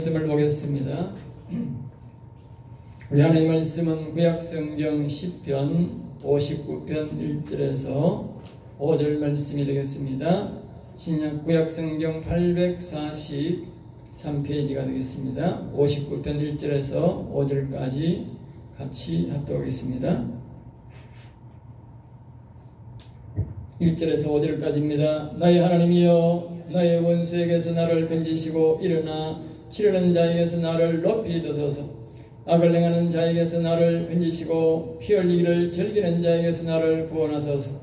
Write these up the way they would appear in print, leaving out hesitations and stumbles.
말씀을 보겠습니다. 우리 하나님 말씀은 구약성경 10편 59편 1절에서 5절 말씀이 되겠습니다. 신약 구약성경 843페이지가 되겠습니다. 59편 1절에서 5절까지 같이 합독하겠습니다. 1절에서 5절까지입니다. 나의 하나님이여, 나의 원수에게서 나를 건지시고 일어나 치르는 자에게서 나를 높이 드소서. 악을 행하는 자에게서 나를 건지시고 피 흘리기를 즐기는 자에게서 나를 구원하소서.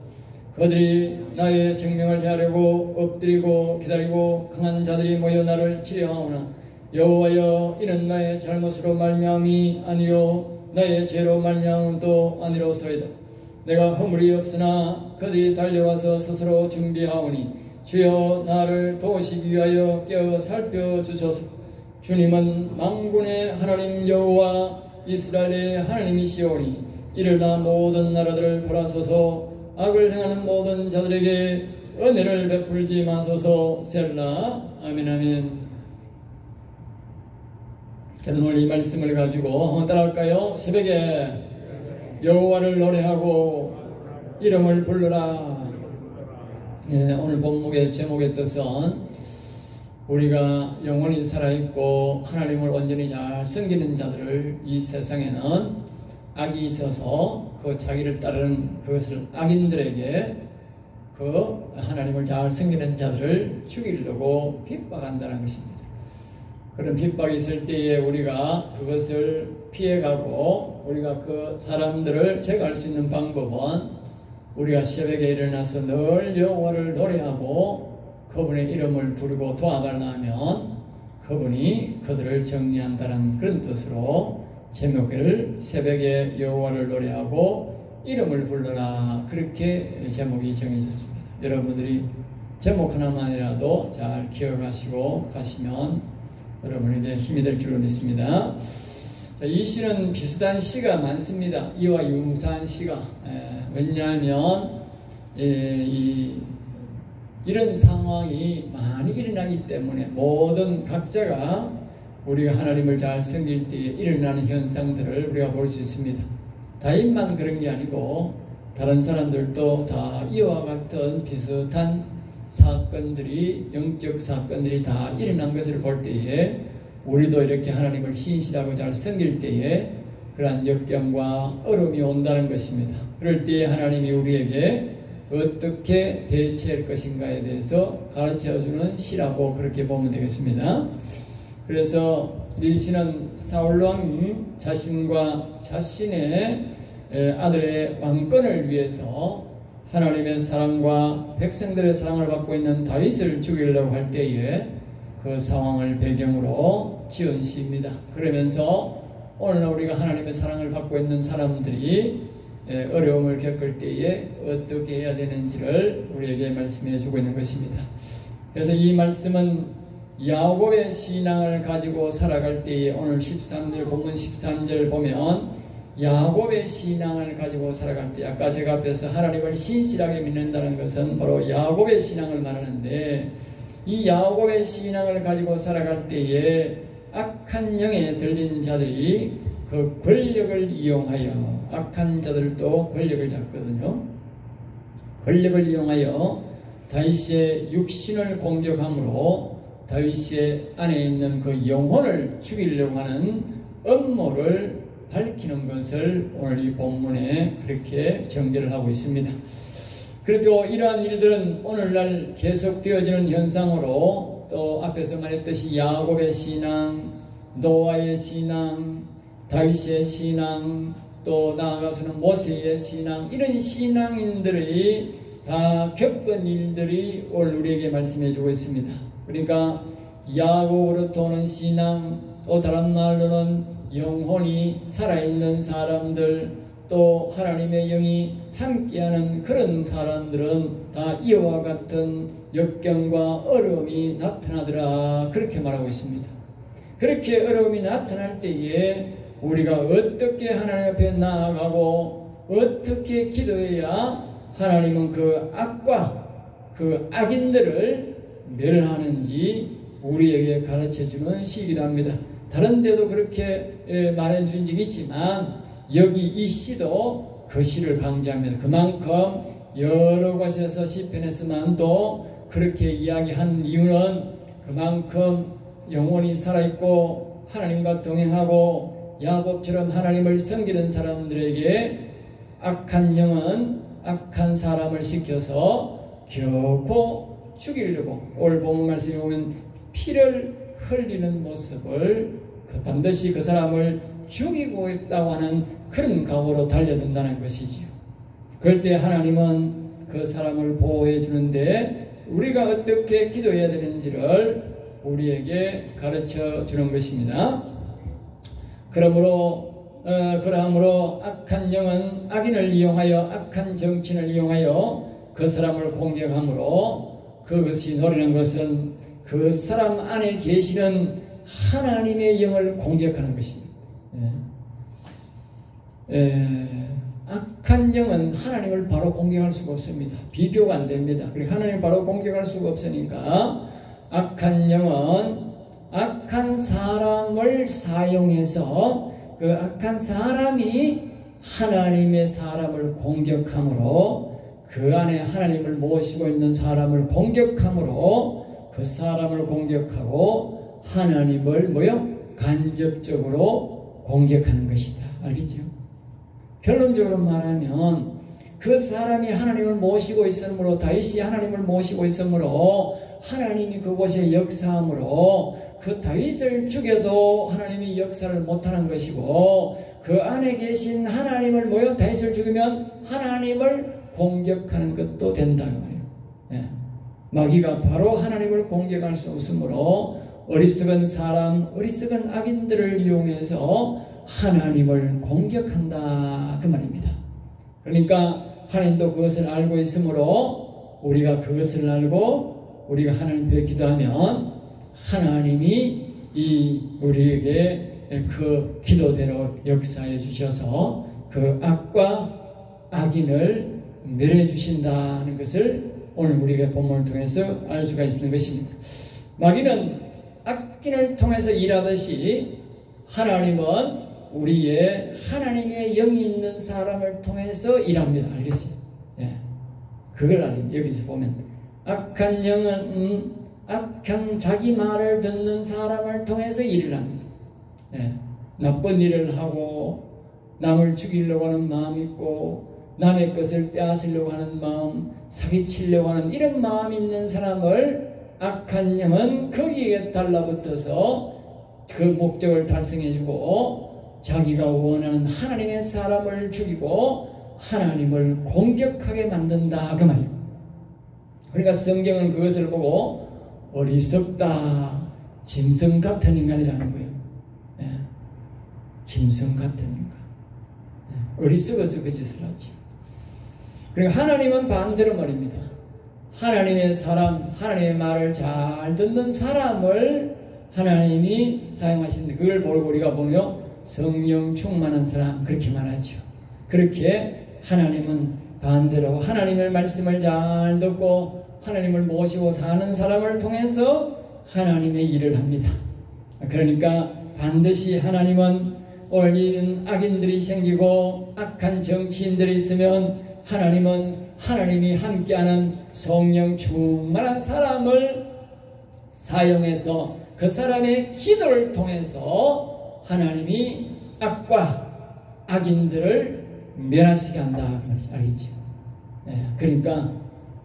그들이 나의 생명을 헤아려고 엎드리고 기다리고 강한 자들이 모여 나를 치려하오나 여호와여, 이는 나의 잘못으로 말미암이 아니요 나의 죄로 말미암음도 아니로소이다. 내가 허물이 없으나 그들이 달려와서 스스로 준비하오니 주여, 나를 도우시기 위하여 깨어 살펴주소서. 주님은 만군의 하나님 여호와 이스라엘의 하나님이시오니 일어나 모든 나라들을 벌하소서. 악을 행하는 모든 자들에게 은혜를 베풀지 마소서. 셀라. 아멘. 아멘. 저는 오늘 이 말씀을 가지고 한번 따라할까요? 새벽에 여호와를 노래하고 이름을 불러라. 네, 오늘 본문의 제목의 뜻은 우리가 영원히 살아있고 하나님을 온전히 잘 섬기는 자들을, 이 세상에는 악이 있어서 그 자기를 따르는 그것을 악인들에게 그 하나님을 잘 섬기는 자들을 죽이려고 핍박한다는 것입니다. 그런 핍박이 있을 때에 우리가 그것을 피해가고 우리가 그 사람들을 제거할 수 있는 방법은 우리가 새벽에 일어나서 늘 여호와를 노래하고 그분의 이름을 부르고 도와달라면 그분이 그들을 정리한다는 그런 뜻으로 제목을 새벽에 여호와를 노래하고 이름을 불러라, 그렇게 제목이 정해졌습니다. 여러분들이 제목 하나만이라도 잘 기억하시고 가시면 여러분에게 힘이 될 줄로 믿습니다. 이 시는 비슷한 시가 많습니다. 이와 유사한 시가. 왜냐하면 이런 상황이 많이 일어나기 때문에 모든 각자가 우리가 하나님을 잘 섬길 때에 일어나는 현상들을 우리가 볼 수 있습니다. 다인만 그런 게 아니고 다른 사람들도 다 이와 같은 비슷한 사건들이, 영적 사건들이 다 일어난 것을 볼 때에 우리도 이렇게 하나님을 신실하고 잘 섬길 때에 그러한 역경과 어려움이 온다는 것입니다. 그럴 때에 하나님이 우리에게 어떻게 대처할 것인가에 대해서 가르쳐주는 시라고 그렇게 보면 되겠습니다. 그래서 이 시는 사울왕이 자신과 자신의 아들의 왕권을 위해서 하나님의 사랑과 백성들의 사랑을 받고 있는 다윗을 죽이려고 할 때에 그 상황을 배경으로 지은 시입니다. 그러면서 오늘 우리가 하나님의 사랑을 받고 있는 사람들이 어려움을 겪을 때에 어떻게 해야 되는지를 우리에게 말씀해 주고 있는 것입니다. 그래서 이 말씀은 야곱의 신앙을 가지고 살아갈 때에 오늘 13절, 본문 13절 보면 야곱의 신앙을 가지고 살아갈 때, 아까 제가 앞에서 하나님을 신실하게 믿는다는 것은 바로 야곱의 신앙을 말하는데, 이 야곱의 신앙을 가지고 살아갈 때에 악한 영에 들린 자들이 그 권력을 이용하여, 악한 자들도 권력을 잡거든요. 권력을 이용하여 다윗의 육신을 공격함으로 다윗의 안에 있는 그 영혼을 죽이려고 하는 음모를 밝히는 것을 오늘 이 본문에 그렇게 전개를 하고 있습니다. 그래도 이러한 일들은 오늘날 계속되어지는 현상으로, 또 앞에서 말했듯이 야곱의 신앙, 노아의 신앙, 다윗의 신앙, 또 나아가서는 모세의 신앙, 이런 신앙인들이 다 겪은 일들이 오늘 우리에게 말씀해 주고 있습니다. 그러니까 야곱으로부터 오는 신앙, 또 다른 말로는 영혼이 살아있는 사람들, 또 하나님의 영이 함께하는 그런 사람들은 다 이와 같은 역경과 어려움이 나타나더라, 그렇게 말하고 있습니다. 그렇게 어려움이 나타날 때에 우리가 어떻게 하나님 앞에 나아가고 어떻게 기도해야 하나님은 그 악과 그 악인들을 멸하는지 우리에게 가르쳐주는 시이기도 합니다. 다른 데도 그렇게 말해준 적이 있지만 여기 이 시도 그 시를 강조합니다. 그만큼 여러 곳에서 시편에서만도 그렇게 이야기하는 이유는 그만큼 영혼이 살아있고 하나님과 동행하고 야곱처럼 하나님을 섬기는 사람들에게 악한 영은 악한 사람을 시켜서 결코 죽이려고 오늘 본문 말씀에 보면 피를 흘리는 모습을 반드시 그 사람을 죽이고 있다고 하는 그런 각오로 달려든다는 것이지요. 그럴 때 하나님은 그 사람을 보호해 주는데 우리가 어떻게 기도해야 되는지를 우리에게 가르쳐 주는 것입니다. 그러므로 악한 영은 악인을 이용하여 악한 정치인을 이용하여 그 사람을 공격함으로 그것이 노리는 것은 그 사람 안에 계시는 하나님의 영을 공격하는 것입니다. 악한 영은 하나님을 바로 공격할 수가 없습니다. 비교가 안 됩니다. 그리고 하나님을 바로 공격할 수가 없으니까 악한 영은 악한 사람을 사용해서 그 악한 사람이 하나님의 사람을 공격함으로 그 안에 하나님을 모시고 있는 사람을 공격함으로 그 사람을 공격하고 하나님을 간접적으로 공격하는 것이다. 알겠죠? 결론적으로 말하면 그 사람이 하나님을 모시고 있으므로 다윗이 하나님을 모시고 있으므로 하나님이 그곳에 역사함으로 그 다윗을 죽여도 하나님이 역사를 못하는 것이고 그 안에 계신 하나님을 다윗을 죽이면 하나님을 공격하는 것도 된다는 말이에요. 마귀가 바로 하나님을 공격할 수 없으므로 어리석은 사람, 어리석은 악인들을 이용해서 하나님을 공격한다 그 말입니다. 그러니까 하나님도 그것을 알고 있으므로 우리가 그것을 알고 우리가 하나님 앞에 기도하면 하나님이 우리에게 그 기도대로 역사해 주셔서 그 악과 악인을 멸해 주신다는 것을 오늘 우리가 본문을 통해서 알 수가 있는 것입니다. 마귀는 악인을 통해서 일하듯이 하나님은 우리의 하나님의 영이 있는 사람을 통해서 일합니다. 알겠어요? 그걸 알아요. 여기서 보면 악한 영은 악한 자기 말을 듣는 사람을 통해서 일을 합니다. 나쁜 일을 하고 남을 죽이려고 하는 마음이 있고 남의 것을 빼앗으려고 하는 마음, 사기치려고 하는 이런 마음이 있는 사람을 악한 영은 거기에 달라붙어서 그 목적을 달성해주고 자기가 원하는 하나님의 사람을 죽이고 하나님을 공격하게 만든다 그 말이에요. 그러니까 성경은 그것을 보고 어리석다, 짐승 같은 인간이라는 거예요. 짐승 같은 인간. 어리석어서 그 짓을 하지. 그러니까 하나님은 반대로 말입니다. 하나님의 사람, 하나님의 말을 잘 듣는 사람을 하나님이 사용하시는데 그걸 보고 우리가 보며 성령 충만한 사람 그렇게 말하죠. 그렇게 하나님은 반대로 하나님의 말씀을 잘 듣고 하나님을 모시고 사는 사람을 통해서 하나님의 일을 합니다. 그러니까 반드시 하나님은 오늘 이런 악인들이 생기고 악한 정치인들이 있으면 하나님은 하나님이 함께하는 성령 충만한 사람을 사용해서 그 사람의 기도를 통해서 하나님이 악과 악인들을 멸하시게 한다. 알겠죠? 그러니까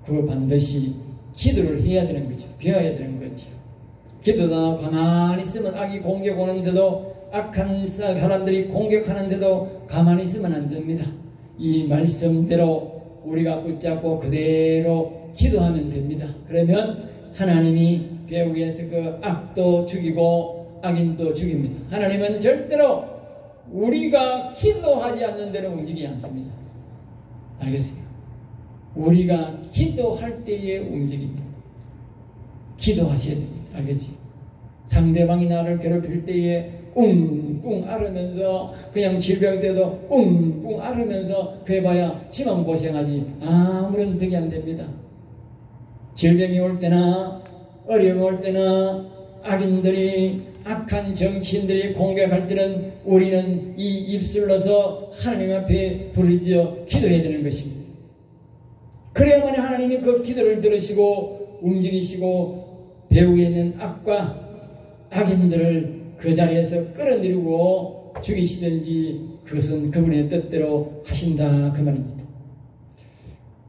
그거 반드시 기도를 해야 되는 거죠. 배워야 되는 거죠. 기도다 가만히 있으면 악이 공격 오는데도 악한 사람들이 공격하는데도 가만히 있으면 안 됩니다. 이 말씀대로 우리가 붙잡고 그대로 기도하면 됩니다. 그러면 하나님이 배우기 위해서 그 악도 죽이고 악인도 죽입니다. 하나님은 절대로 우리가 기도하지 않는 대로 움직이지 않습니다. 알겠어요? 우리가 기도할 때에 움직입니다. 기도하셔야 됩니다. 알겠지? 상대방이 나를 괴롭힐 때에 꿍꿍 앓으면서 그냥 질병 때도 꿍꿍 앓으면서 그래봐야 지만 고생하지 아무런 득이 안 됩니다. 질병이 올 때나 어려움이 올 때나 악인들이, 악한 정치인들이 공격할 때는 우리는 이 입술로서 하나님 앞에 부르짖어 기도해야 되는 것입니다. 그래야만 하나님이 그 기도를 들으시고 움직이시고 배후에 있는 악과 악인들을 그 자리에서 끌어내리고 죽이시든지 그것은 그분의 뜻대로 하신다 그 말입니다.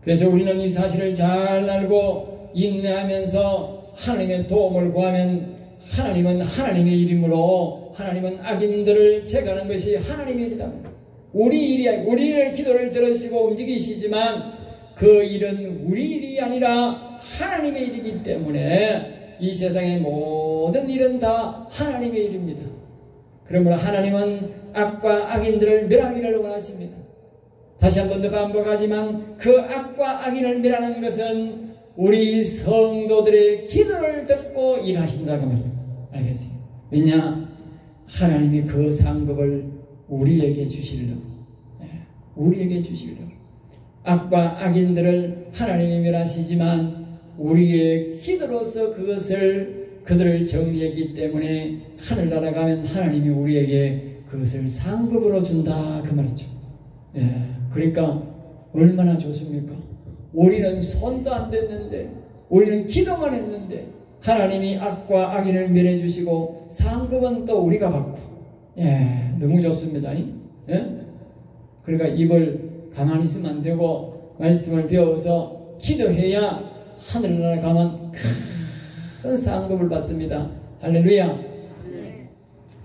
그래서 우리는 이 사실을 잘 알고 인내하면서 하나님의 도움을 구하면 하나님은 하나님의 이름으로 하나님은 악인들을 제거하는 것이 하나님의 일이다. 우리 일이 아니고 우리를 기도를 들으시고 움직이시지만 그 일은 우리 일이 아니라 하나님의 일이기 때문에 이 세상의 모든 일은 다 하나님의 일입니다. 그러므로 하나님은 악과 악인들을 멸하기를 원하십니다. 다시 한 번 더 반복하지만 그 악과 악인을 멸하는 것은 우리 성도들의 기도를 듣고 일하신다고 말입니다. 알겠어요? 왜냐? 하나님이 그 상급을 우리에게 주시려고, 우리에게 주시려고. 악과 악인들을 하나님이 멸하시지만 우리의 기도로서 그들을 정리했기 때문에 하늘나라 가면 하나님이 우리에게 그것을 상급으로 준다 그 말이죠. 그러니까 얼마나 좋습니까? 우리는 손도 안 댔는데, 우리는 기도만 했는데 하나님이 악과 악인을 멸해 주시고 상급은 또 우리가 받고, 너무 좋습니다. 그러니까 입을 가만히 있으면 안 되고 말씀을 배워서 기도해야 하늘나라 가면 큰 상급을 받습니다. 할렐루야.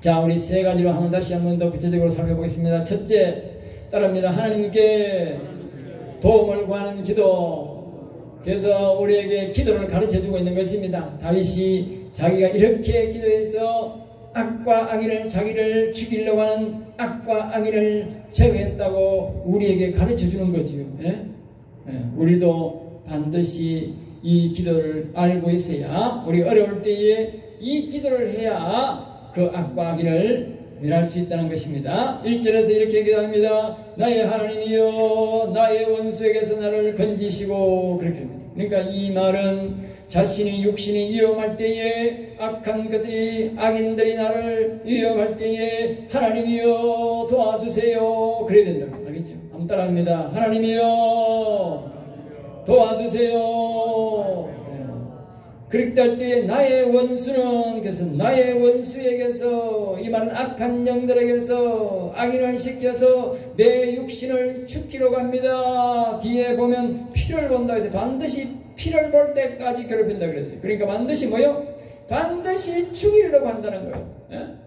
자, 우리 세 가지로 다시 한 번 더 구체적으로 살펴보겠습니다. 첫째, 따릅니다. 하나님께 도움을 구하는 기도. 그래서 우리에게 기도를 가르쳐주고 있는 것입니다. 다윗이 자기가 이렇게 기도해서 악과 악인을, 자기를 죽이려고 하는 악과 악인을 제거했다고 우리에게 가르쳐주는 거지요. 우리도 반드시 이 기도를 알고 있어야, 우리 어려울 때에 이 기도를 해야 그 악과 악인을 멸할 수 있다는 것입니다. 1절에서 이렇게 기도합니다. 나의 하나님이여 나의 원수에게서 나를 건지시고, 그렇게 합니다. 그러니까 이 말은 자신이 육신이 위험할 때에, 악한 그들이, 악인들이 나를 위험할 때에 하나님이여 도와주세요 그래야 된다. 알겠죠? 한번 따라합니다. 하나님이여 도와주세요. 그렇게 할 때에 나의 원수는, 그래서 나의 원수에게서, 이 말은 악한 영들에게서 악인을 시켜서 내 육신을 죽기로 갑니다. 뒤에 보면 피를 본다 해서 반드시 피를 볼 때까지 괴롭힌다 그랬어요. 그러니까 반드시 뭐요? 반드시 죽이려고 한다는 거예요.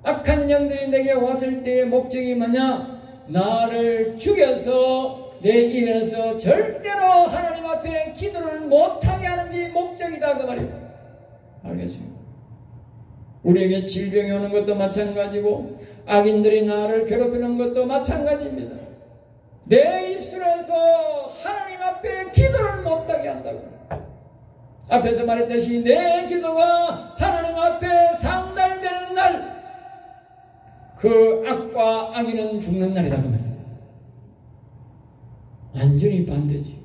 악한 영들이 내게 왔을 때의 목적이 뭐냐? 나를 죽여서 내 입에서 절대로 하나님 앞에 기도를 못하게 하는 게 목적이다 그 말이에요. 알겠습니까? 우리에게 질병이 오는 것도 마찬가지고 악인들이 나를 괴롭히는 것도 마찬가지입니다. 내 입술에서 하나님 앞에 기도를 못하게 한다고. 앞에서 말했듯이 내 기도가 하나님 앞에 상달되는 날, 그 악과 악인은 죽는 날이다 그 말이에요. 완전히 반대지.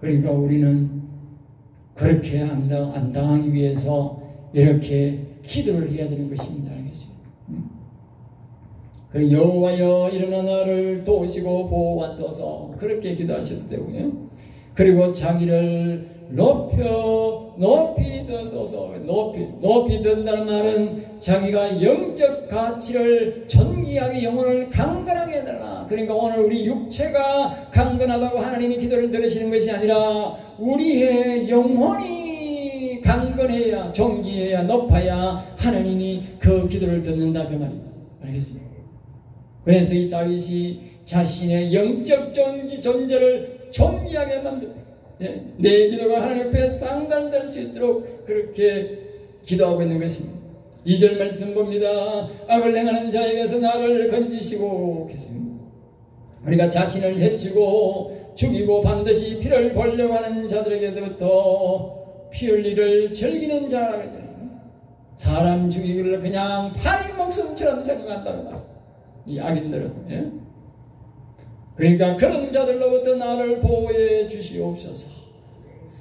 그러니까 우리는 그렇게 안 당하기 위해서 이렇게 기도를 해야 되는 것입니다. 알겠죠? 그리고 여호와여 일어나 나를 도우시고 보호하소서 그렇게 기도하셔도 되고요. 그리고 자기를 높이 드소서. 높이 든다는 말은 자기가 영적 가치를 존귀하게, 영혼을 강건하게 해달라. 그러니까 오늘 우리 육체가 강건하다고 하나님이 기도를 들으시는 것이 아니라 우리의 영혼이 강건해야, 존귀해야, 높아야 하나님이 그 기도를 듣는다 그 말입니다. 알겠습니까? 그래서 이 다윗이 자신의 영적 존재를 존귀하게 만듭니다. 내 기도가 하나님 앞에 상달될 수 있도록 그렇게 기도하고 있는 것입니다. 2절 말씀 봅니다. 악을 행하는 자에게서 나를 건지시고 계십니다. 우리가 자신을 해치고 죽이고 반드시 피를 보려고 하는 자들에게부터 피 흘리를 즐기는 자라고 했잖아요. 사람 죽이기를 그냥 파린 목숨처럼 생각한다는 말. 이 악인들은. 그러니까 그런 자들로부터 나를 보호해 주시옵소서.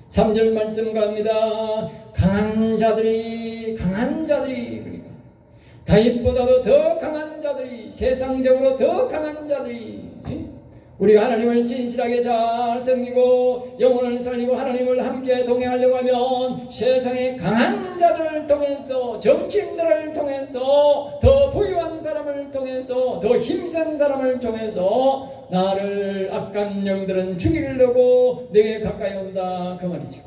3절 말씀 갑니다. 강한 자들이 그러니까 다윗보다도 더 강한 자들이, 세상적으로 더 강한 자들이 우리가 하나님을 진실하게 잘 섬기고 영혼을 살리고 하나님을 함께 동행하려고 하면 세상의 강한 자들을 통해서, 정치인들을 통해서, 더 부유한 사람을 통해서, 더 힘센 사람을 통해서 나를 악한 영들은 죽이려고 내게 가까이 온다, 그 말이죠.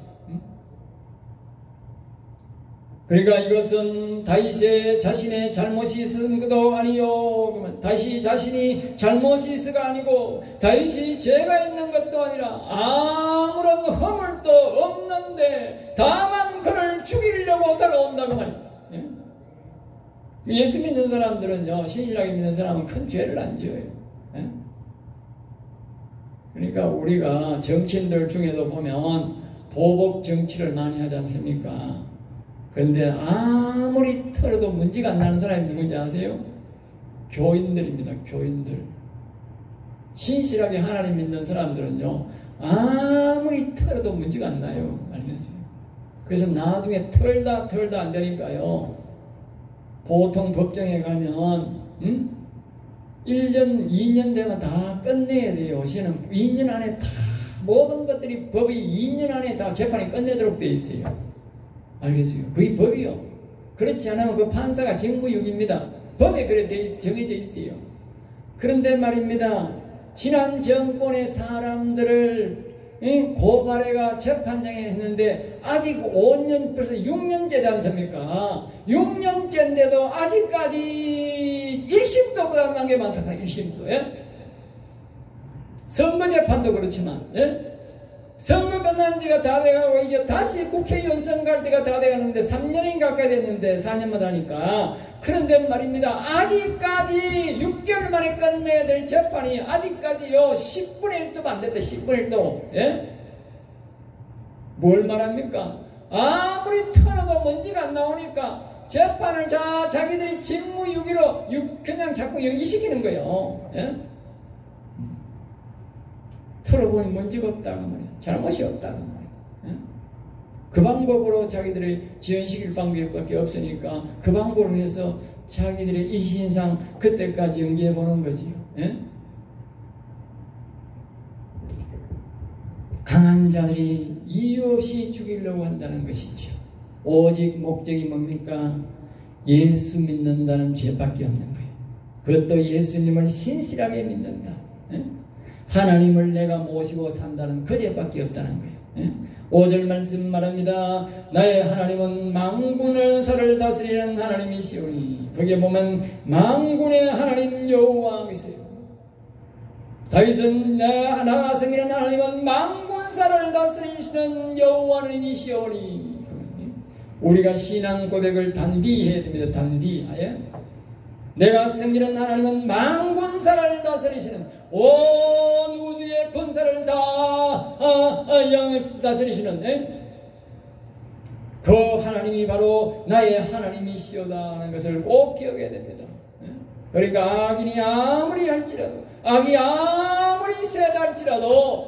그러니까 이것은 다윗의 자신의 잘못이 있은 것도 아니요. 그러면 다윗이 자신이 잘못이 있어가 아니고 다윗이 죄가 있는 것도 아니라 아무런 허물도 없는데 다만 그를 죽이려고 다가온다고 말이에요. 예수 믿는 사람들은요, 신실하게 믿는 사람은 큰 죄를 안 지어요. 그러니까 우리가 정치인들 중에도 보면 보복 정치를 많이 하지 않습니까? 그런데 아무리 털어도 문제가 안 나는 사람이 누군지 아세요? 교인들입니다. 교인들. 신실하게 하나님 믿는 사람들은요, 아무리 털어도 문제가 안 나요. 알겠어요? 그래서 나중에 털다 안 되니까요, 보통 법정에 가면 1년, 2년 되면 다 끝내야 돼요. 시는 2년 안에 다, 모든 것들이 법이 2년 안에 다 재판이 끝내도록 되어 있어요. 알겠어요? 그게 법이요. 그렇지 않으면 그 판사가 직무유기입니다. 법에 그래 정해져 있어요. 그런데 말입니다, 지난 정권의 사람들을 고발해가 재판장에 했는데 아직 5년, 벌써 6년째지 않습니까? 6년째인데도 아직까지 1심도 끝난 게 많다. 1심도. 예? 선거재판도 그렇지만, 예? 선거 끝난 지가 다 돼가고 이제 다시 국회의원 선거할 때가 다 돼가는데 3년이 가까이 됐는데 4년만 하니까, 그런데 말입니다, 아직까지 6개월 만에 끝내야 될 재판이 아직까지요 10분의 1도도 안 됐대. 10분의 1도. 예? 뭘 말합니까? 아무리 털어도 문제가 안 나오니까 재판을 자기들이 직무유기로 그냥 자꾸 연기시키는 거예요. 예? 털어보니 문제가 없다고 말이야. 잘못이 없다고 말이야. 그 방법으로 자기들이 지연시킬 방법밖에 없으니까 그 방법으로 해서 자기들의 이신상 그때까지 연기해보는 거지요. 예? 강한 자들이 이유 없이 죽이려고 한다는 것이죠. 오직 목적이 뭡니까? 예수 믿는다는 죄밖에 없는 거예요. 그것도 예수님을 신실하게 믿는다. 예? 하나님을 내가 모시고 산다는 그 죄밖에 없다는 거예요. 5절 말씀 말합니다. 나의 하나님은 만군의 사를 다스리는 하나님이시오니. 거기에 보면 만군의 하나님 여호와 있어요. 다윗은 나가 섬기는 하나님은 만군사를 다스리시는 여호와 하나님이시오니. 우리가 신앙 고백을 단디 해야 됩니다. 단디. 내가 섬기는 하나님은 만군사를 다스리시는, 온 우주의 군사를 다 다스리시는 그 하나님이 바로 나의 하나님이시오다 하는 것을 꼭 기억해야 됩니다. 그러니까 악인이 아무리 할지라도, 악이 아무리 세다 할지라도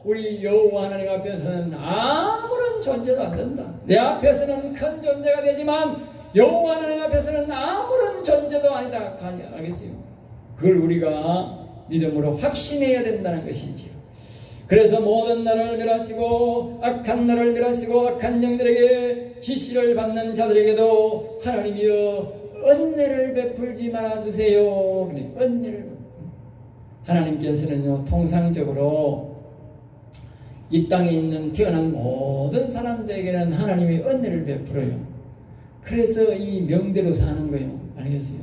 우리 여호와 하나님 앞에서는 아무런 존재도 안 된다. 내 앞에서는 큰 존재가 되지만 여호와 하나님 앞에서는 아무런 존재도 아니다. 알겠어요? 그걸 우리가 믿음으로 확신해야 된다는 것이지요. 그래서 모든 나를 멸하시고 악한 나를 멸하시고 악한 영들에게 지시를 받는 자들에게도 하나님이여 은혜를 베풀지 말아주세요. 그래, 은혜를. 하나님께서는요, 통상적으로 이 땅에 있는 태어난 모든 사람들에게는 하나님이 은혜를 베풀어요. 그래서 이 명대로 사는 거예요. 알겠어요?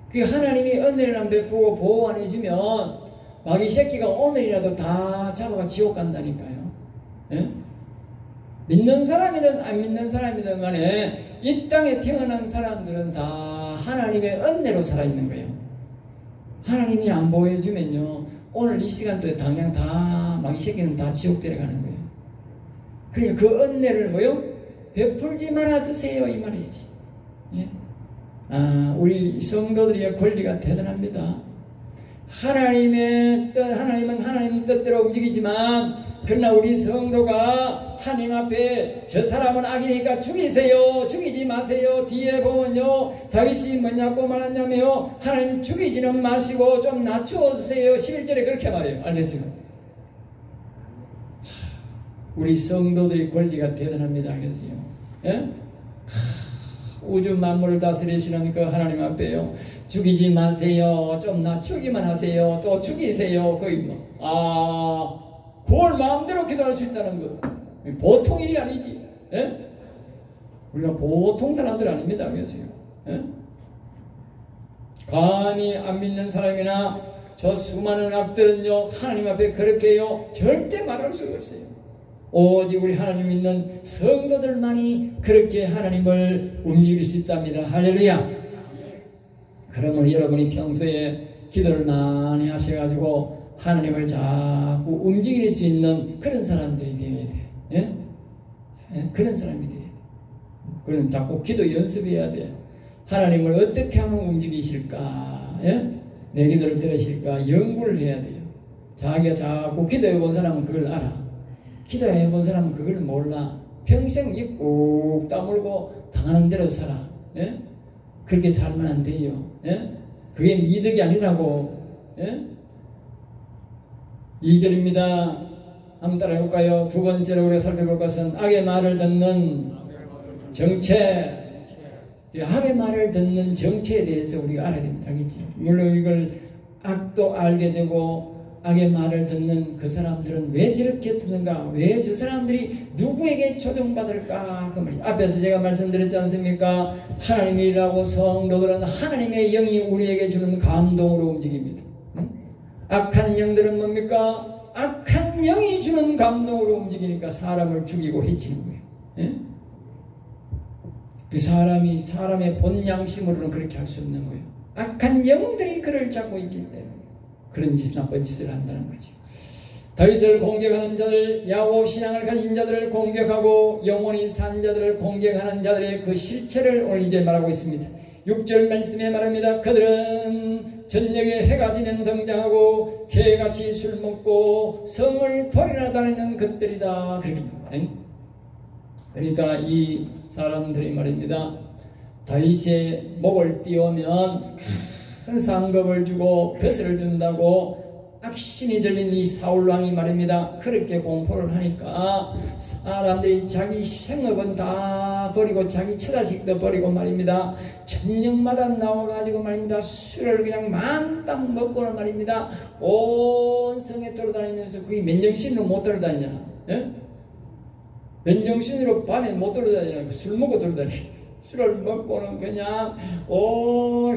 그 하나님이 은혜를 안 베푸고 보호 안 해주면 마귀 새끼가 오늘이라도 다 잡아가 지옥 간다니까요. 예? 믿는 사람이든 안 믿는 사람이든 간에 이 땅에 태어난 사람들은 다 하나님의 은혜로 살아있는 거예요. 하나님이 안 보호해주면요, 오늘 이 시간대에 당장 다 마귀 새끼는 다 지옥 데려가는 거예요. 그러니까 그 은혜를 뭐요? 베풀지 말아주세요, 이 말이지. 예? 우리 성도들의 권리가 대단합니다. 하나님의 뜻, 하나님은 하나님 뜻대로 움직이지만 그러나 우리 성도가 하나님 앞에 저 사람은 악이니까 죽이세요, 죽이지 마세요. 뒤에 보면요, 다윗이 뭐냐고 말하냐면요, 하나님 죽이지는 마시고 좀 낮추어 주세요. 11절에 그렇게 말해요. 알겠어요? 우리 성도들의 권리가 대단합니다. 알겠어요? 예? 우주 만물을 다스리시는 그 하나님 앞에요, 죽이지 마세요, 좀 낮추기만 하세요, 또 죽이세요. 거의 그걸 마음대로 기도할 수 있다는 것, 보통 일이 아니지. 예? 우리가 보통 사람들 아닙니다. 알겠어요? 예? 감히 안 믿는 사람이나 저 수많은 악들은요, 하나님 앞에 그렇게요 절대 말할 수가 없어요. 오직 우리 하나님 믿는 성도들만이 그렇게 하나님을 움직일 수 있답니다. 할렐루야. 그러면 여러분이 평소에 기도를 많이 하셔가지고 하나님을 자꾸 움직일 수 있는 그런 사람들이 되어야 돼. 예? 예? 그런 사람이 돼야 돼. 그럼 자꾸 기도 연습해야 돼. 하나님을 어떻게 하면 움직이실까? 예? 내 기도를 들으실까? 연구를 해야 돼요. 자기가 자꾸 기도해 본 사람은 그걸 알아. 기도해 본 사람은 그걸 몰라. 평생 입 꾹 다물고 당하는 대로 살아. 예? 그렇게 살면 안 돼요. 예? 그게 미덕이 아니라고. 예? 2절입니다. 한번 따라해볼까요? 두 번째로 우리가 살펴볼 것은 악의 말을 듣는 정체. 악의 말을 듣는 정체에 대해서 우리가 알아야 됩니다. 알겠죠? 물론 이걸 악도 알게 되고 악의 말을 듣는 그 사람들은 왜 저렇게 듣는가? 왜 저 사람들이 누구에게 조정받을까? 그 말이죠. 앞에서 제가 말씀드렸지 않습니까? 하나님이라고 성도들은 하나님의 영이 우리에게 주는 감동으로 움직입니다. 악한 영들은 뭡니까? 악한 영이 주는 감동으로 움직이니까 사람을 죽이고 해치는 거예요. 예? 그 사람의 본 양심으로는 그렇게 할 수 없는 거예요. 악한 영들이 그를 잡고 있기 때문에 그런 나쁜 짓을 한다는 거죠. 다윗을 공격하는 자들, 야곱 신앙을 가진 자들을 공격하고 영원히 산 자들을 공격하는 자들의 그 실체를 오늘 이제 말하고 있습니다. 6절 말씀에 말합니다. 그들은 저녁에 해가 지면 등장하고 개같이 술 먹고 성을 돌이나 다니는 것들이다. 그렇게. 그러니까 이 사람들이 말입니다. 다윗의 목을 띄우면 큰 상급을 주고 벼슬을 준다고 악신이 들린 이 사울왕이 말입니다. 그렇게 공포를 하니까 사람들이 자기 생업은 다 버리고 자기 처자식도 버리고 말입니다. 저녁마다 나와가지고 말입니다. 술을 그냥 만땅 먹고는 말입니다. 온 성에 돌아다니면서 그게 맨정신으로 못 돌아다니냐? 예? 맨정신으로 밤에 못 돌아다니냐? 술 먹고 돌아다니냐? 술을 먹고는 그냥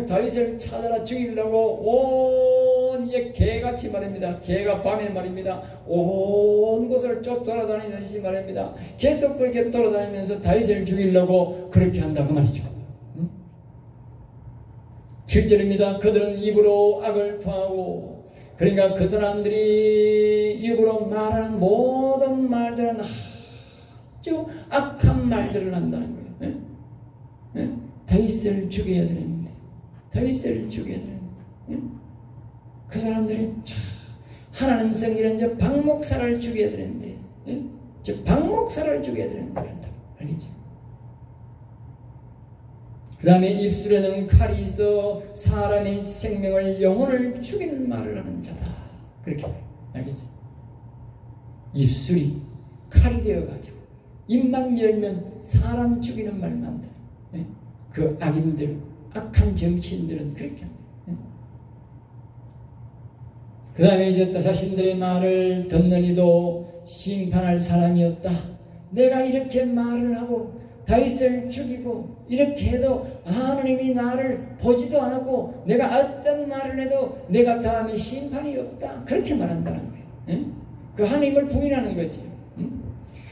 다윗을 찾아라 죽이려고 온 개같이 말입니다. 개가 밤에 말입니다. 온 곳을 쫓 돌아다니듯이 말입니다. 계속 그렇게 돌아다니면서 다윗을 죽이려고 그렇게 한다 그 말이죠. 7절입니다. 그들은 입으로 악을 토하고, 그러니까 그 사람들이 입으로 말하는 모든 말들은 아주 악한 말들을 한다는 거예요. 다윗을 죽여야 되는데, 다윗을 죽여야 되는데, 그 사람들이 하나님 성기는 저 박목사를 죽여야 되는데, 저 박목사를 죽여야 되는데 그런다. 알겠죠? 그 다음에 입술에는 칼이 있어 사람의 생명을 영혼을 죽이는 말을 하는 자다. 그렇게 말해요. 알겠죠? 입술이 칼이 되어가지고 입만 열면 사람 죽이는 말만 한다. 그 악인들, 악한 정치인들은 그렇게 한다. 그 다음에 이제 또 자신들의 말을 듣는 이도 심판할 사람이 없다. 내가 이렇게 말을 하고 다윗을 죽이고 이렇게 해도 하나님이 나를 보지도 않았고 내가 어떤 말을 해도 내가 다음에 심판이 없다. 그렇게 말한다는 거예요. 그 하나님을 부인하는 거지.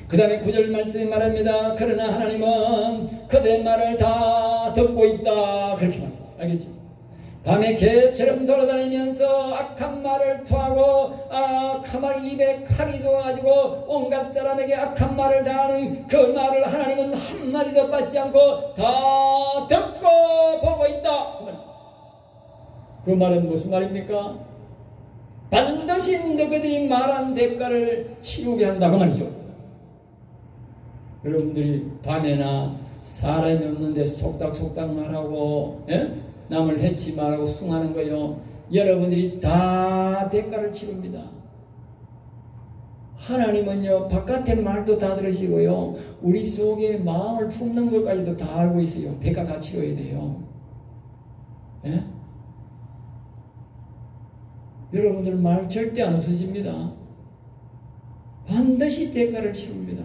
그 다음에 9절 말씀이 말합니다. 그러나 하나님은 그들의 말을 다 듣고 있다. 그렇게 말합니다. 알겠죠? 밤에 개처럼 돌아다니면서 악한 말을 토하고 가만히 입에 칼이 들어가지고 온갖 사람에게 악한 말을 다 하는 그 말을 하나님은 한마디도 받지 않고 다 듣고 보고 있다. 그 말은 무슨 말입니까? 반드시 너희들이 말한 대가를 치르게 한다고 말이죠. 여러분들이 밤에나 사람이 없는데 속닥속닥 말하고 남을 해치 말하고 숭하는 거요, 여러분들이 다 대가를 치릅니다. 하나님은요, 바깥의 말도 다 들으시고요, 우리 속에 마음을 품는 것까지도 다 알고 있어요. 대가 다 치러야 돼요. 예? 여러분들 말 절대 안 없어집니다. 반드시 대가를 치릅니다.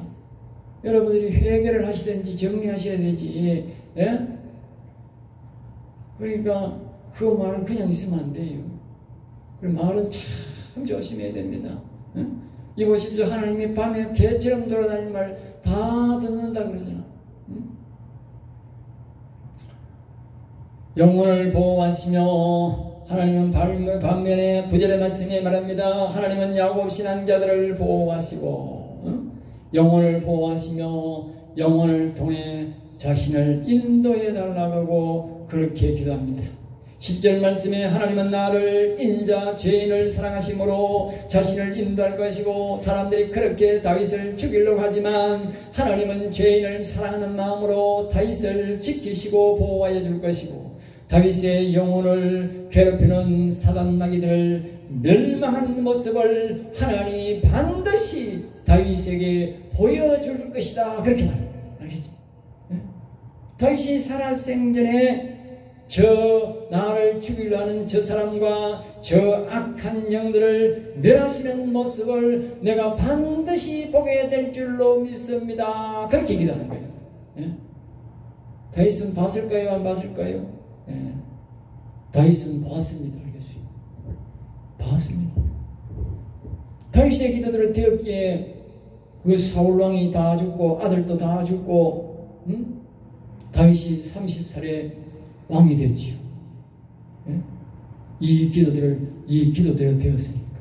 여러분들이 회개를 하시든지 정리하셔야 되지. 예? 그러니까 그 말을 그냥 있으면 안 돼요. 그 말은 참 조심해야 됩니다. 예? 이보십시오. 하나님이 밤에 개처럼 돌아다니는 말 다 듣는다 그러잖아. 영혼을 보호하시며, 하나님은 반면에 9절의 말씀에 말합니다. 하나님은 야곱 신앙자들을 보호하시고 영혼을 보호하시며 영혼을 통해 자신을 인도해 달라고 그렇게 기도합니다. 10절 말씀에 하나님은 나를 인자 죄인을 사랑하심으로 자신을 인도할 것이고, 사람들이 그렇게 다윗을 죽이려고 하지만 하나님은 죄인을 사랑하는 마음으로 다윗을 지키시고 보호하여 줄 것이고, 다윗의 영혼을 괴롭히는 사단 마귀들을 멸망하는 모습을 하나님이 반드시 다윗에게 보여줄 것이다, 그렇게 말해요. 알겠지? 다윗이 살아생전에 저 나를 죽이려 하는 저 사람과 저 악한 영들을 멸하시는 모습을 내가 반드시 보게 될 줄로 믿습니다, 그렇게 기도하는 거예요. 다윗은 봤을까요? 안 봤을까요? 다윗은 봤습니다. 알겠어요? 봤습니다. 다윗의 기도들을 되었기에 그 사울왕이 다 죽고 아들도 다 죽고 다윗이 30살에 왕이 됐지요. 이 기도대로 되었으니까.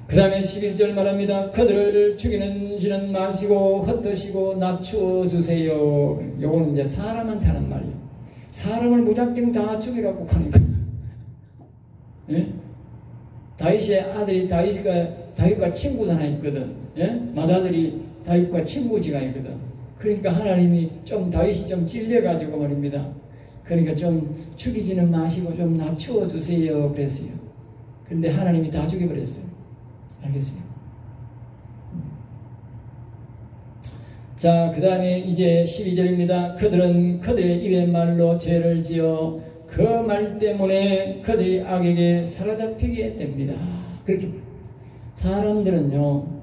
그 다음에 11절 말합니다. 그들을 죽이는 지는 마시고 흩으시고 낮추어 주세요. 요거는 이제 사람한테 하는 말이에요. 사람을 무작정 다 죽이라고 하는 거예요. 다윗의 아들이 다윗과 친구가 하나 있거든. 맏아들이 다윗과 친구지가 있거든. 그러니까 하나님이 다윗이 좀 찔려가지고 말입니다. 그러니까 좀 죽이지는 마시고 좀 낮추어 주세요 그랬어요. 그런데 하나님이 다 죽여버렸어요. 알겠어요? 자, 그 다음에 이제 12절입니다. 그들은 그들의 입의 말로 죄를 지어 그 말 때문에 그들이 악에게 사로잡히게 됩니다. 그렇게 사람들은요,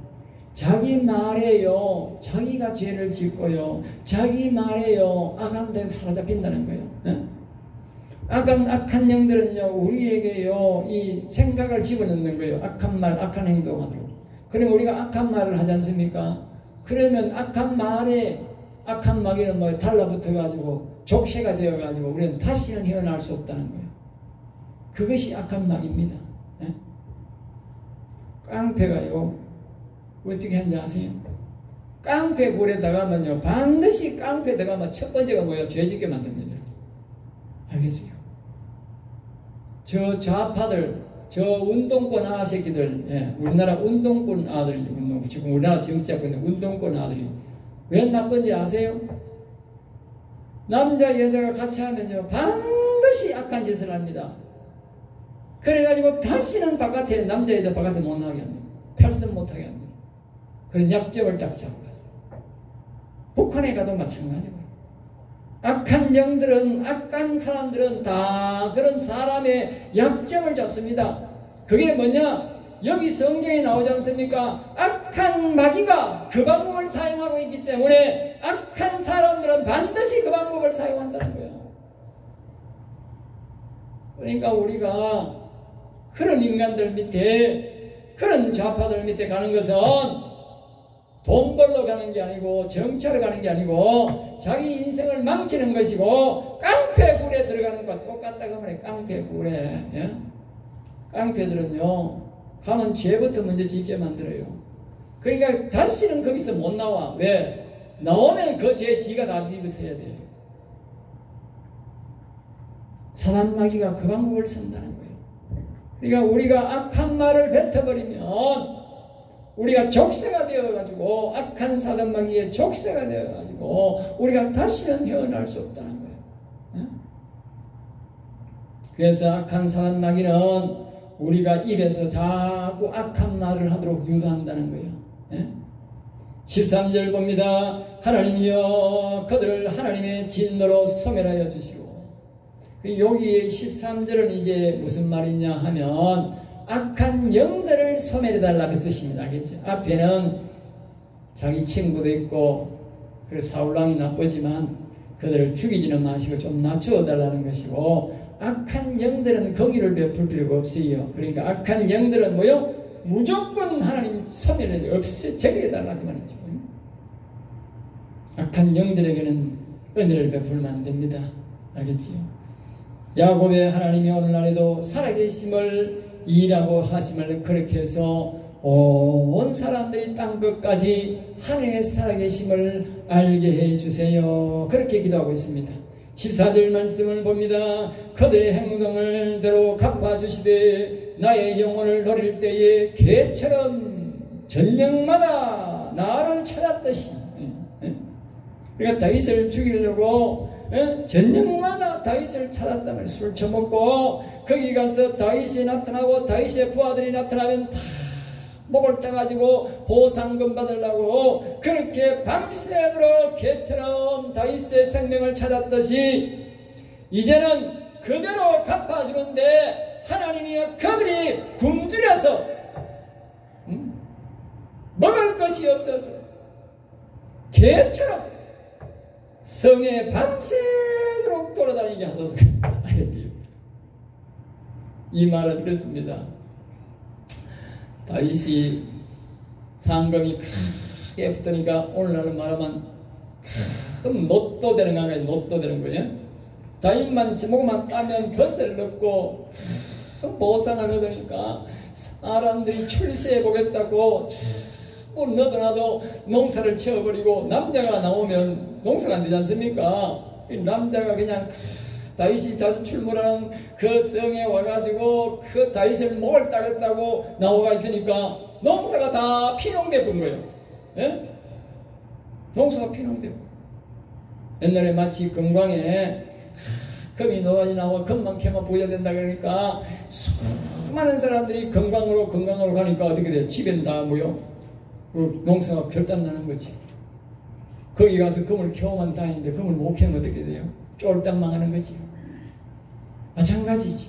자기 말에요, 자기가 죄를 짓고요, 자기 말에요, 악한 데 사로잡힌다는 거예요. 악한 영들은요, 우리에게요, 이 생각을 집어넣는 거예요. 악한 말, 악한 행동하도록. 그러면 우리가 악한 말을 하지 않습니까? 그러면 악한 말에, 악한 마귀는 뭐 달라붙어가지고, 족쇄가 되어가지고, 우리는 다시는 헤어날 수 없다는 거예요. 그것이 악한 마귀입니다. 깡패가요, 어떻게 하는지 아세요? 깡패 굴에 들어가면요, 반드시 깡패 들어가면 첫 번째가 뭐예요? 죄짓게 만듭니다. 알겠어요? 저 좌파들, 저 운동권 아새끼들, 우리나라 운동권 아들, 지금 우리나라 정치 잡고 있는 운동권 아들이 왜 나쁜지 아세요? 남자 여자가 같이 하면요, 반드시 악한 짓을 합니다. 그래가지고 다시는 바깥에, 남자 여자 바깥에 못 나가게 합니다. 탈선 못하게 합니다. 그런 약점을 딱 잡아요. 북한에 가도 마찬가지고요. 악한 영들은, 악한 사람들은 다 그런 사람의 약점을 잡습니다. 그게 뭐냐? 여기 성경에 나오지 않습니까? 악한 마귀가 그 방법을 사용하고 있기 때문에 악한 사람들은 반드시 그 방법을 사용한다는 거예요. 그러니까 우리가 그런 인간들 밑에, 그런 좌파들 밑에 가는 것은 돈 벌러 가는 게 아니고, 정치하러 가는 게 아니고, 자기 인생을 망치는 것이고, 깡패굴에 들어가는 것과 똑같다고 말해. 깡패굴에. 예? 깡패들은요, 가면 죄부터 먼저 짓게 만들어요. 그러니까 다시는 거기서 못 나와. 왜? 나오면 그 죄 지가 다 입으셔야 돼요. 사단 마귀가 그 방법을 쓴다는 거예요. 그러니까 우리가 악한 말을 뱉어버리면 우리가 족쇄가 되어가지고 악한 사단 마귀의 족쇄가 되어가지고 우리가 다시는 헤어날 수 없다는 거예요. 그래서 악한 사단 마귀는 우리가 입에서 자꾸 악한 말을 하도록 유도한다는 거예요. 13절 봅니다. 하나님이여 그들을 하나님의 진노로 소멸하여 주시고, 여기 13절은 이제 무슨 말이냐 하면 악한 영들을 소멸해달라 그 뜻입니다. 알겠죠? 앞에는 자기 친구도 있고 그 사울왕이 나쁘지만 그들을 죽이지는 마시고 좀 낮추어달라는 것이고, 악한 영들은 공의를 베풀 필요가 없어요. 그러니까 악한 영들은 뭐요? 무조건 하나님 소멸해 제거해달라 그 말이죠. 악한 영들에게는 은혜를 베풀면 안 됩니다. 알겠지요? 야곱의 하나님이 오늘날에도 살아계심을 이라고 하심을 그렇게 해서 온 사람들이 땅 끝까지 하나님의 살아계심을 알게 해주세요. 그렇게 기도하고 있습니다. 14절 말씀을 봅니다. 그들의 행동을 대로 갚아주시되 나의 영혼을 노릴 때에 개처럼 전령마다 나를 찾았듯이. 그러니까 다윗을 죽이려고 전령마다 다윗을 찾았다면 술 처먹고 거기 가서 다윗이 나타나고 다윗의 부하들이 나타나면 다 목을 따가지고 보상금 받으려고 그렇게 밤새도록 개처럼 다윗의 생명을 찾았듯이 이제는 그대로 갚아주는데 하나님이 그들이 굶주려서 먹을 것이 없어서 개처럼 성에 밤새도록 돌아다니게 하소서. 알겠지요? 이 말은 그렇습니다. 다윗이 상금이 크게 붙으니까 오늘날은 말하면 큰 노또 되는 거 아니에요? 노또 되는 거예요. 다윗만 제목만 따면 벼슬 넣고 큰 보상을 얻으니까 사람들이 출세해 보겠다고 자꾸 넣어놔도 농사를 치워버리고 남자가 나오면 농사가 안 되지 않습니까? 남자가 그냥 다윗이 자주 출몰하는 그 성에 와가지고 그 다윗을 목을 따겠다고 나와가 있으니까 농사가 다 피농되는 거예요. 예? 농사가 피농되고 옛날에 마치 금광에 금이 노란이 나와 금만 캐만 보여야 된다 그러니까 수많은 사람들이 금광으로 가니까 어떻게 돼요? 집에는 다 뭐요? 그 농사가 결단나는 거지. 거기 가서 금을 캐오면 다행인데 금을 못 캐면 어떻게 돼요? 쫄딱 망하는 거지. 마찬가지지.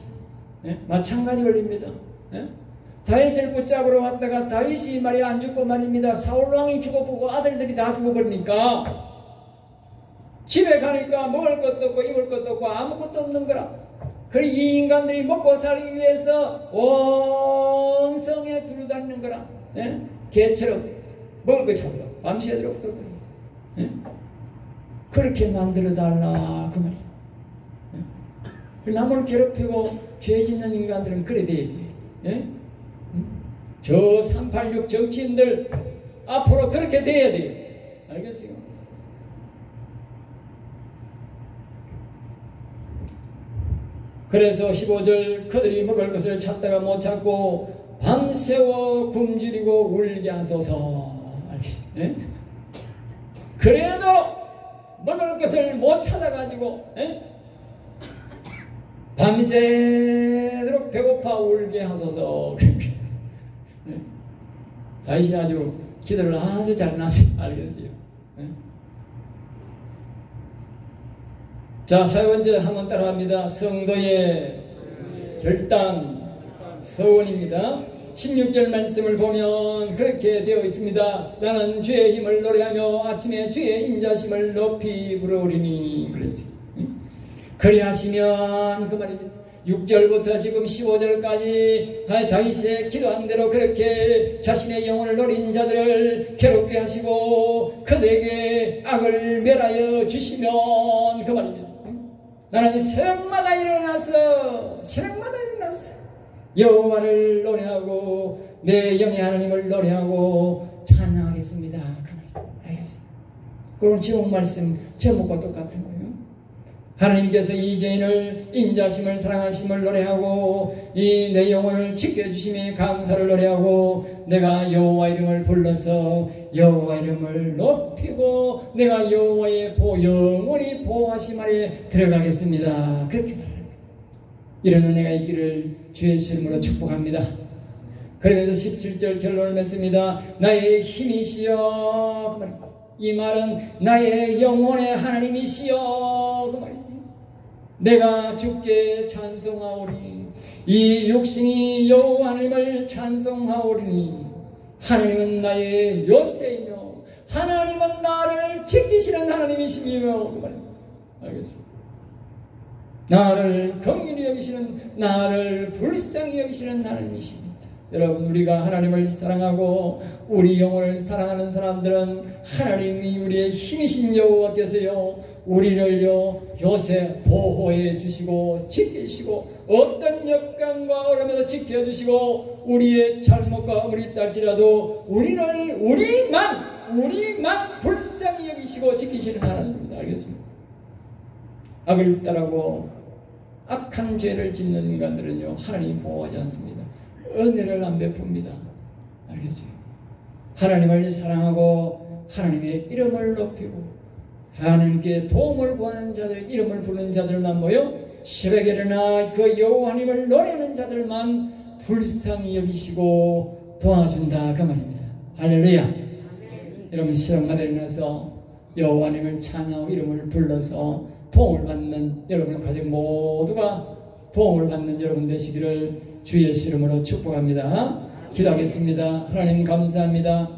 예? 마찬가지 원리입니다. 예? 다윗을 붙잡으러 왔다가 다윗이 말이야 안 죽고 말입니다. 사울왕이 죽어보고 아들들이 다 죽어버리니까 집에 가니까 먹을 것도 없고 입을 것도 없고 아무것도 없는 거라. 그리고 이 인간들이 먹고 살기 위해서 온 성에 두루다니는 거라. 예? 개처럼 먹을 거 찾으러 밤새도록 쏘더니 예? 그렇게 만들어달라 그 말이야. 남을 괴롭히고 죄 짓는 인간들은 그래 돼야 돼. 예? 저 386 정치인들 앞으로 그렇게 돼야 돼. 알겠어요? 그래서 15절 그들이 먹을 것을 찾다가 못 찾고 밤새워 굶주리고 울게 하소서. 알겠어요? 예? 그래도 먹을 것을 못 찾아가지고 예? 밤새도록 배고파 울게 하소서. 다윗이 아주 기도를 아주 잘 나세요. 알겠어요? 자, 세 번째 한번 따라합니다. 성도의 결단 서원입니다. 16절 말씀을 보면 그렇게 되어 있습니다. 나는 주의 힘을 노래하며 아침에 주의 인자심을 높이 부르리니. 그랬어요. 그리하시면 그 말입니다. 6절부터 지금 15절까지 다윗의 기도한 대로 그렇게 자신의 영혼을 노린 자들을 괴롭게 하시고 그들에게 악을 멸하여 주시면 그 말입니다. 나는 새벽마다 일어나서 여호와를 노래하고 내 영의 하나님을 노래하고 찬양하겠습니다. 그 말입니다. 알겠습니다. 그럼 지금 말씀 제목과 똑같은 거예요. 하나님께서 이 죄인을 인자심을 사랑하심을 노래하고 이 내 영혼을 지켜주심에 감사를 노래하고 내가 여호와 이름을 불러서 여호와 이름을 높이고 내가 여호와의 영원히 보호하심 아래 들어가겠습니다. 그렇게 말합니다. 이런 은혜가 있기를 주의 이름으로 축복합니다. 그러면서 17절 결론을 맺습니다. 나의 힘이시여. 그 말입니다. 이 말은 나의 영혼의 하나님이시여. 그 말입니다. 내가 주께 찬송하오리. 이 육신이 여호와 하나님을 찬송하오리니 하나님은 나의 요새이며 하나님은 나를 지키시는 하나님이시며. 그 말입니다. 알겠습니다. 나를 긍휼히 여기시는, 나를 불쌍히 여기시는 하나님이십니다. 여러분, 우리가 하나님을 사랑하고 우리 영혼을 사랑하는 사람들은 하나님이 우리의 힘이신 여호와께서요 우리를요 요새 보호해 주시고 지키시고 어떤 역경과 어려움에도 지켜주시고 우리의 잘못과 아무리 있달지라도 우리만 불쌍히 여기시고 지키시는 하나님입니다. 알겠습니다. 악을 따르고 악한 죄를 짓는 인간들은요 하나님이 보호하지 않습니다. 은혜를 안 베풉니다. 알겠죠? 하나님을 사랑하고 하나님의 이름을 높이고 하나님께 도움을 구하는 자들, 이름을 부르는 자들만 모여 새벽에 일어나 그 여호와 하나님을 노래하는 자들만 불쌍히 여기시고 도와준다 그 말입니다. 할렐루야. 여러분, 새벽마다 일어나서 여호와 하나님을 찬양하고 이름을 불러서 도움을 받는 여러분의 가족 모두가 도움을 받는 여러분 되시기를 주 예수 이름으로 축복합니다. 기도하겠습니다. 하나님 감사합니다.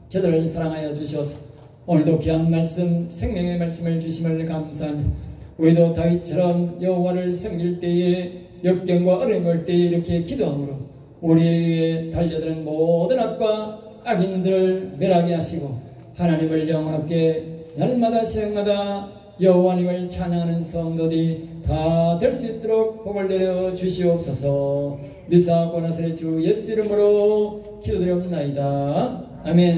저들을 사랑하여 주셔서 오늘도 귀한 말씀, 생명의 말씀을 주심을 감사합니다. 우리도 다윗처럼 여호와를 섬길 때에 역경과 어려움을 때에 이렇게 기도함으로 우리에게 달려드는 모든 악과 악인들을 멸하게 하시고 하나님을 영원하게 날마다 새벽마다 여호와님을 찬양하는 성도들이 다 될 수 있도록 복을 내려 주시옵소서. 미사하고 나사렛 주 예수 이름으로 기도드리옵나이다. 아멘.